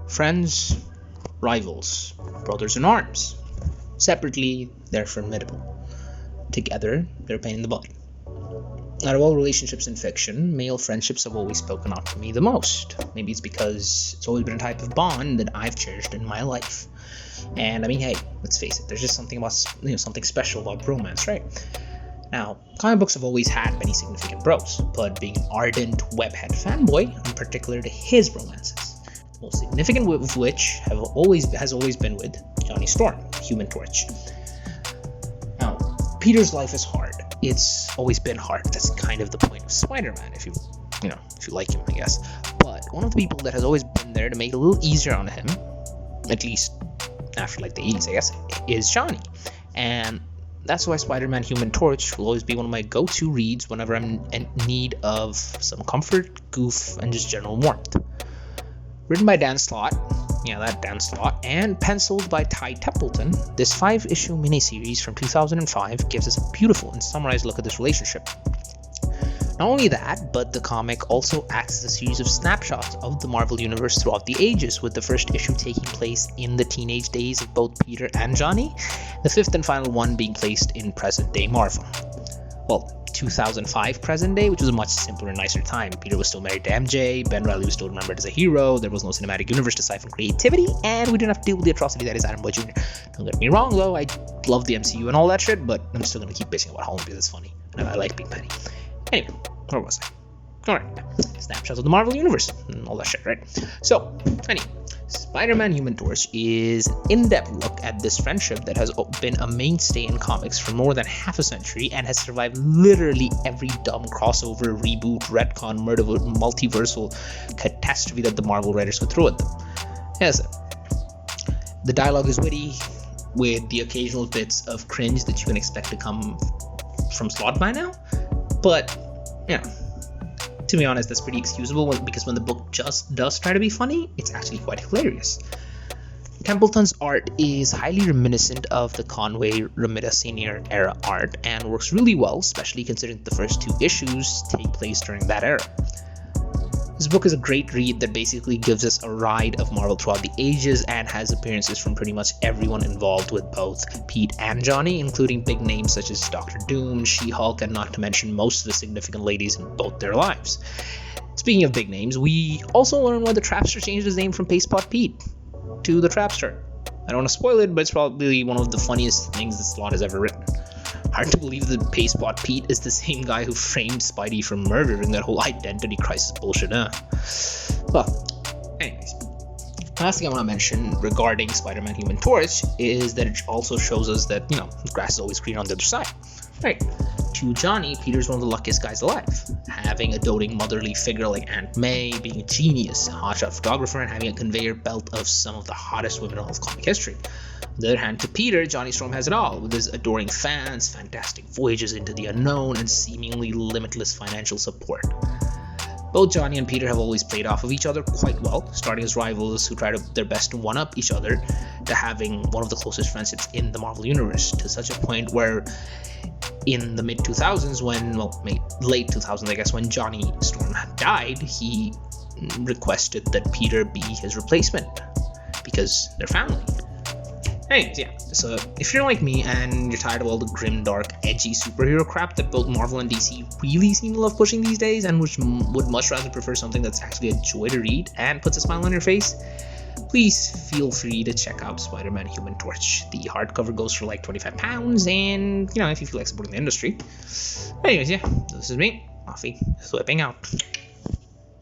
Friends, rivals, brothers in arms. Separately, they're formidable. Together, they're a pain in the butt. Out of all relationships in fiction, male friendships have always spoken out to me the most. Maybe it's because it's always been a type of bond that I've cherished in my life. And I mean, hey, let's face it, there's just something about, something special about bromance, right? Now, comic books have always had many significant bros, but being an ardent webhead fanboy, I'm particular to his romances. The most significant of which has always been with Johnny Storm, Human Torch. Now, Peter's life is hard. It's always been hard. That's kind of the point of Spider-Man, if you like him, I guess. But one of the people that has always been there to make it a little easier on him, at least after like the 80s, I guess, is Johnny. And that's why Spider-Man Human Torch will always be one of my go-to reads whenever I'm in need of some comfort, goof, and just general warmth. Written by Dan Slott, and penciled by Ty Templeton, this 5-issue miniseries from 2005 gives us a beautiful and summarized look at this relationship. Not only that, but the comic also acts as a series of snapshots of the Marvel Universe throughout the ages, with the first issue taking place in the teenage days of both Peter and Johnny, the 5th and final one being placed in present-day Marvel. Well, 2005 present day, which was a much simpler and nicer time. Peter was still married to MJ, Ben Reilly was still remembered as a hero, there was no cinematic universe to siphon creativity, and we didn't have to deal with the atrocity that is Adam Boy Jr. Don't get me wrong though, I love the MCU and all that shit, but I'm still gonna keep bitching about Holland because it's funny, and I like being petty. Anyway, where was I? Alright, snapshots of the Marvel Universe, and all that shit, right? So, anyway, Spider-Man Human Torch is an in-depth look at this friendship that has been a mainstay in comics for more than half a century and has survived literally every dumb crossover, reboot, retcon, multiversal catastrophe that the Marvel writers would throw at them. Yes, the dialogue is witty, with the occasional bits of cringe that you can expect to come from Slott by now, but, to be honest, that's pretty excusable because when the book just does try to be funny, it's actually quite hilarious. Templeton's art is highly reminiscent of the Conway Romita Sr. era art and works really well, especially considering the first 2 issues take place during that era. This book is a great read that basically gives us a ride of Marvel throughout the ages and has appearances from pretty much everyone involved with both Pete and Johnny, including big names such as Doctor Doom, She-Hulk, and not to mention most of the significant ladies in both their lives. Speaking of big names, we also learn why the Trapster changed his name from Pastepot Pete to the Trapster. I don't want to spoil it, but it's probably one of the funniest things that Slott has ever written. Hard to believe that Pastepot Pete is the same guy who framed Spidey for murder in that whole identity crisis bullshit, huh? Well, anyways. Last thing I want to mention regarding Spider-Man Human Torch is that it also shows us that, the grass is always greener on the other side. Right. To Johnny, Peter's one of the luckiest guys alive. Having a doting motherly figure like Aunt May, being a genius, a hotshot photographer, and having a conveyor belt of some of the hottest women in all of comic history. On the other hand, to Peter, Johnny Storm has it all, with his adoring fans, fantastic voyages into the unknown, and seemingly limitless financial support. Both Johnny and Peter have always played off of each other quite well, starting as rivals who try their best to one-up each other, to having one of the closest friendships in the Marvel Universe, to such a point where in the mid-2000s, late 2000s, I guess, when Johnny Storm died, he requested that Peter be his replacement, because they're family. Anyways, so if you're like me and you're tired of all the grim, dark, edgy superhero crap that both Marvel and DC really seem to love pushing these days, and which would much rather prefer something that's actually a joy to read and puts a smile on your face, please feel free to check out Spider-Man Human Torch. The hardcover goes for like £25, and, if you feel like supporting the industry. Anyways, this is me, Offie, flipping out.